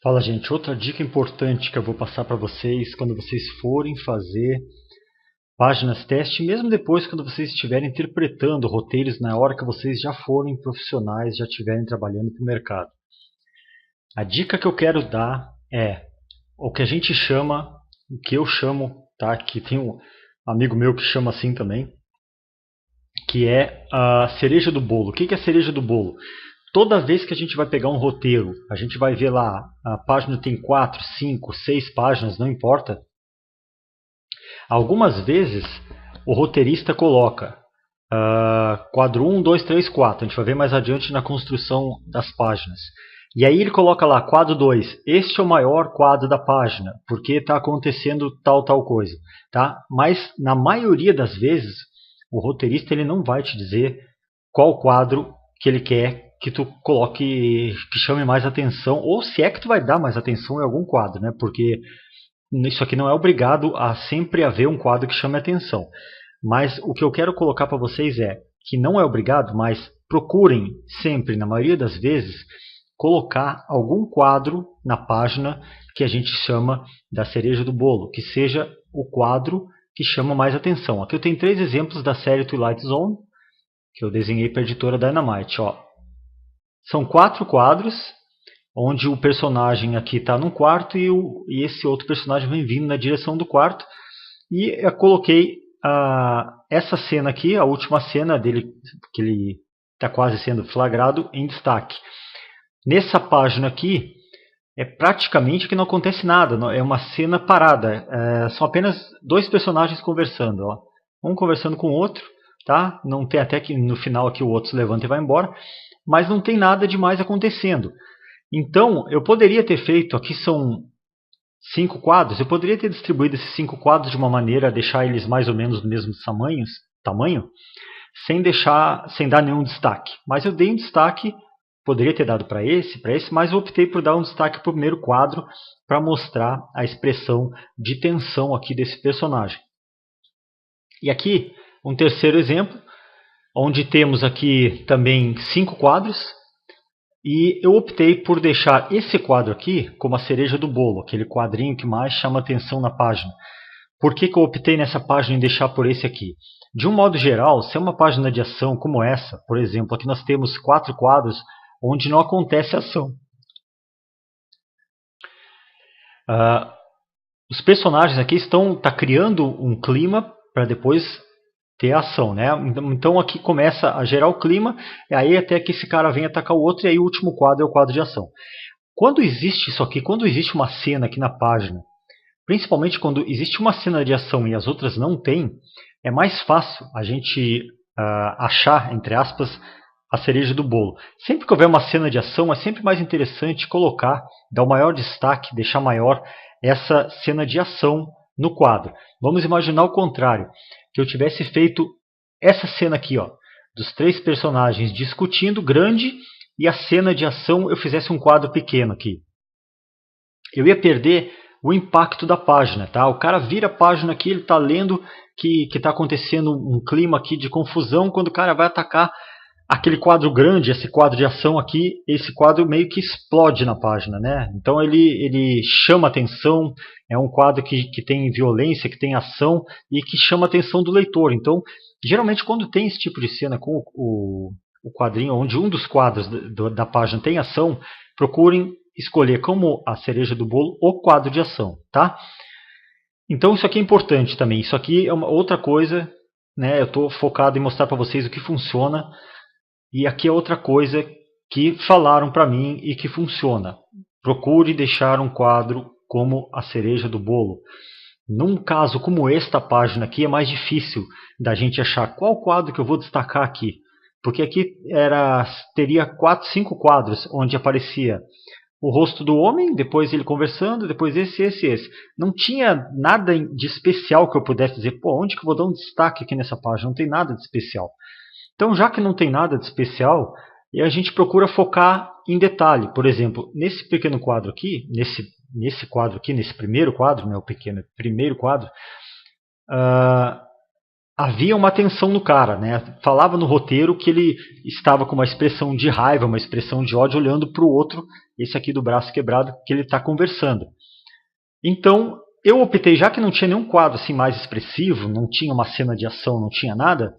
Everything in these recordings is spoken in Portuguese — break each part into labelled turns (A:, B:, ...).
A: Fala, gente. Outra dica importante que eu vou passar para vocês quando vocês forem fazer páginas teste, mesmo depois quando vocês estiverem interpretando roteiros na hora que vocês já forem profissionais, já estiverem trabalhando para o mercado. A dica que eu quero dar é o que a gente chama, o que eu chamo, tá? Que tem um amigo meu que chama assim também, que é a cereja do bolo. O que é a cereja do bolo? Toda vez que a gente vai pegar um roteiro, a gente vai ver lá, a página tem 4, 5, 6 páginas, não importa. Algumas vezes o roteirista coloca quadro 1, 2, 3, 4. A gente vai ver mais adiante na construção das páginas. E aí ele coloca lá, quadro 2, este é o maior quadro da página, porque está acontecendo tal coisa. Tá? Mas na maioria das vezes, o roteirista ele não vai te dizer qual quadro que ele quer que tu coloque, que chame mais atenção, ou se é que tu vai dar mais atenção em algum quadro, né? Porque isso aqui não é obrigado a sempre haver um quadro que chame atenção. Mas o que eu quero colocar para vocês é que não é obrigado, mas procurem sempre, na maioria das vezes, colocar algum quadro na página que a gente chama da cereja do bolo, que seja o quadro que chama mais atenção. Aqui eu tenho 3 exemplos da série Twilight Zone, que eu desenhei para a editora Dynamite. Ó. São 4 quadros, onde o personagem aqui está num quarto e esse outro personagem vem vindo na direção do quarto. E eu coloquei essa cena aqui, a última cena dele, que ele está quase sendo flagrado, em destaque. Nessa página aqui, é praticamente que não acontece nada, é uma cena parada. São apenas 2 personagens conversando. Ó. Um conversando com o outro, tá? Não tem até que no final aqui o outro se levanta e vai embora, mas não tem nada demais acontecendo. Então, eu poderia ter feito, aqui são 5 quadros, eu poderia ter distribuído esses 5 quadros de uma maneira a deixar eles mais ou menos do mesmo tamanho, sem dar nenhum destaque. Mas eu dei um destaque, poderia ter dado para esse, mas eu optei por dar um destaque para o primeiro quadro para mostrar a expressão de tensão aqui desse personagem. E aqui, um terceiro exemplo, onde temos aqui também 5 quadros, e eu optei por deixar esse quadro aqui como a cereja do bolo, aquele quadrinho que mais chama atenção na página. Por que eu optei nessa página em deixar por esse aqui? De um modo geral, se é uma página de ação como essa, por exemplo, aqui nós temos 4 quadros onde não acontece ação. Os personagens aqui estão criando um clima para depois ter ação, né? Então aqui começa a gerar o clima, e aí até que esse cara vem atacar o outro, e aí o último quadro é o quadro de ação. Quando existe isso aqui, quando existe uma cena aqui na página, principalmente quando existe uma cena de ação e as outras não tem, é mais fácil a gente achar, entre aspas, a cereja do bolo. Sempre que houver uma cena de ação, é sempre mais interessante colocar, dar o maior destaque, deixar maior essa cena de ação no quadro. Vamos imaginar o contrário, que eu tivesse feito essa cena aqui, ó, dos 3 personagens discutindo grande, e a cena de ação eu fizesse um quadro pequeno aqui. Eu ia perder o impacto da página, tá? O cara vira a página aqui, ele está lendo que está acontecendo um clima aqui de confusão, quando o cara vai atacar aquele quadro grande, esse quadro de ação aqui, esse quadro meio que explode na página, né? Então ele chama atenção, é um quadro que tem violência, que tem ação e que chama a atenção do leitor. Então, geralmente quando tem esse tipo de cena com o quadrinho, onde um dos quadros da página tem ação, procurem escolher como a cereja do bolo o quadro de ação, tá? Então isso aqui é importante também. Isso aqui é uma outra coisa, né? Eu estou focado em mostrar para vocês o que funciona. E aqui é outra coisa que falaram para mim e que funciona. Procure deixar um quadro como a cereja do bolo. Num caso como esta página aqui, é mais difícil da gente achar qual quadro que eu vou destacar aqui. Porque aqui teria 4, 5 quadros onde aparecia o rosto do homem, depois ele conversando, depois esse. Não tinha nada de especial que eu pudesse dizer, pô, onde que eu vou dar um destaque aqui nessa página? Não tem nada de especial. Então, já que não tem nada de especial, a gente procura focar em detalhe. Por exemplo, nesse pequeno quadro aqui, nesse quadro aqui, nesse primeiro quadro, né, o primeiro quadro, havia uma tensão no cara, né? Falava no roteiro que ele estava com uma expressão de raiva, uma expressão de ódio, olhando para o outro, esse aqui do braço quebrado, que ele está conversando. Então, eu optei, já que não tinha nenhum quadro assim mais expressivo, não tinha uma cena de ação, não tinha nada,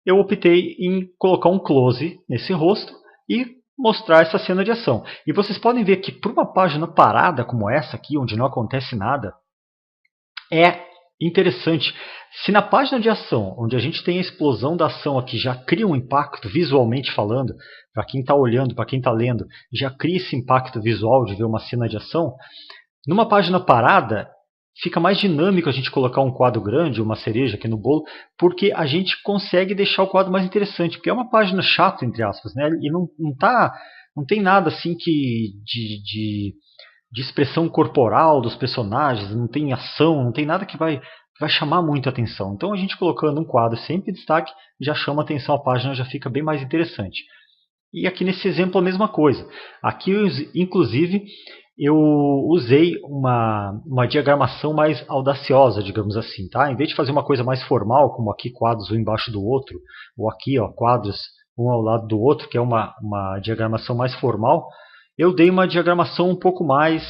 A: eu optei em colocar um close nesse rosto e mostrar essa cena de ação. E vocês podem ver que para uma página parada como essa aqui, onde não acontece nada, é interessante. Se na página de ação, onde a gente tem a explosão da ação aqui, já cria um impacto visualmente falando, para quem está olhando, para quem está lendo, já cria esse impacto visual de ver uma cena de ação, numa página parada, fica mais dinâmico a gente colocar um quadro grande, uma cereja aqui no bolo, porque a gente consegue deixar o quadro mais interessante, porque é uma página chata, entre aspas, né? E não tem nada assim de expressão corporal dos personagens, não tem ação, não tem nada que vai chamar muito a atenção. Então a gente colocando um quadro sempre em destaque já chama a atenção, a página já fica bem mais interessante. E aqui nesse exemplo a mesma coisa. Aqui, inclusive, eu usei uma diagramação mais audaciosa, digamos assim. Tá? Em vez de fazer uma coisa mais formal, como aqui quadros um embaixo do outro, ou aqui quadros um ao lado do outro, que é uma diagramação mais formal, eu dei uma diagramação um pouco mais...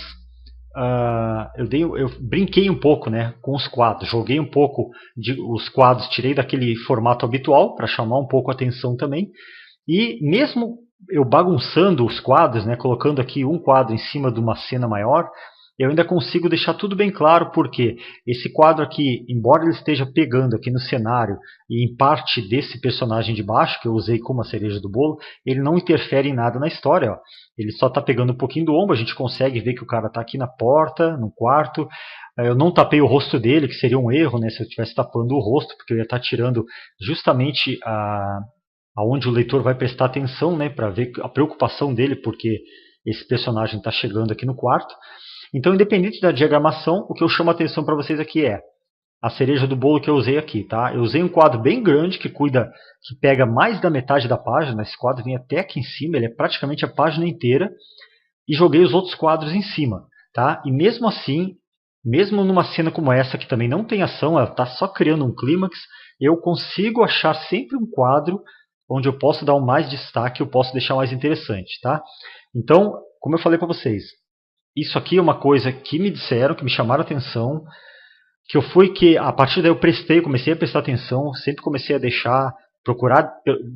A: eu brinquei um pouco, né, com os quadros, joguei um pouco os quadros, tirei daquele formato habitual para chamar um pouco a atenção também. E mesmo eu bagunçando os quadros, né, colocando aqui um quadro em cima de uma cena maior, eu ainda consigo deixar tudo bem claro, porque esse quadro aqui, embora ele esteja pegando aqui no cenário e em parte desse personagem de baixo, que eu usei como a cereja do bolo, ele não interfere em nada na história. Ó. Ele só está pegando um pouquinho do ombro, a gente consegue ver que o cara está aqui na porta, no quarto. Eu não tapei o rosto dele, que seria um erro, né, se eu estivesse tapando o rosto, porque eu ia estar tirando justamente aonde o leitor vai prestar atenção, né, para ver a preocupação dele, porque esse personagem está chegando aqui no quarto. Então, independente da diagramação, o que eu chamo a atenção para vocês aqui é a cereja do bolo que eu usei aqui. Tá? Eu usei um quadro bem grande que pega mais da metade da página. Esse quadro vem até aqui em cima, ele é praticamente a página inteira. E joguei os outros quadros em cima. Tá? E mesmo assim, mesmo numa cena como essa, que também não tem ação, ela está só criando um clímax, eu consigo achar sempre um quadro onde eu posso dar um mais destaque, eu posso deixar mais interessante. Tá? Então, como eu falei para vocês, isso aqui é uma coisa que me disseram, que me chamaram a atenção, que a partir daí eu comecei a prestar atenção, sempre comecei a procurar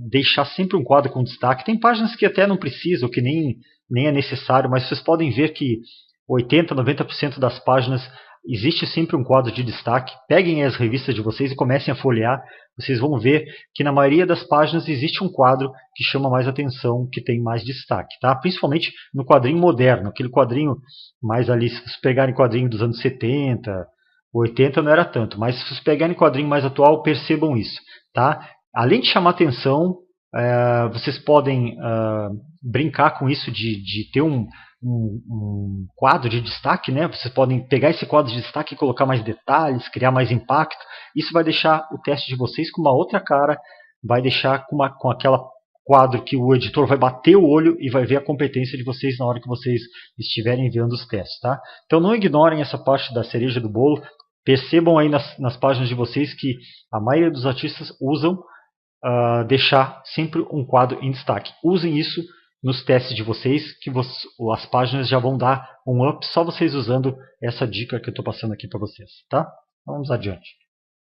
A: deixar sempre um quadro com destaque. Tem páginas que até não precisam, que nem é necessário, mas vocês podem ver que 80%, 90% das páginas existe sempre um quadro de destaque. Peguem as revistas de vocês e comecem a folhear. Vocês vão ver que na maioria das páginas existe um quadro que chama mais atenção, que tem mais destaque. Tá? Principalmente no quadrinho moderno, aquele quadrinho mais ali, se vocês pegarem quadrinho dos anos 70, 80 não era tanto, mas se vocês pegarem quadrinho mais atual, percebam isso. Tá? Além de chamar atenção, vocês podem brincar com isso de ter um quadro de destaque, né? Vocês podem pegar esse quadro de destaque e colocar mais detalhes, criar mais impacto. Isso vai deixar o teste de vocês com uma outra cara, vai deixar com aquela quadro que o editor vai bater o olho e vai ver a competência de vocês na hora que vocês estiverem vendo os testes. Tá? Então não ignorem essa parte da cereja do bolo. Percebam aí nas páginas de vocês que a maioria dos artistas usam deixar sempre um quadro em destaque. Usem isso nos testes de vocês, que as páginas já vão dar um up só vocês usando essa dica que eu estou passando aqui para vocês. Tá? Vamos adiante.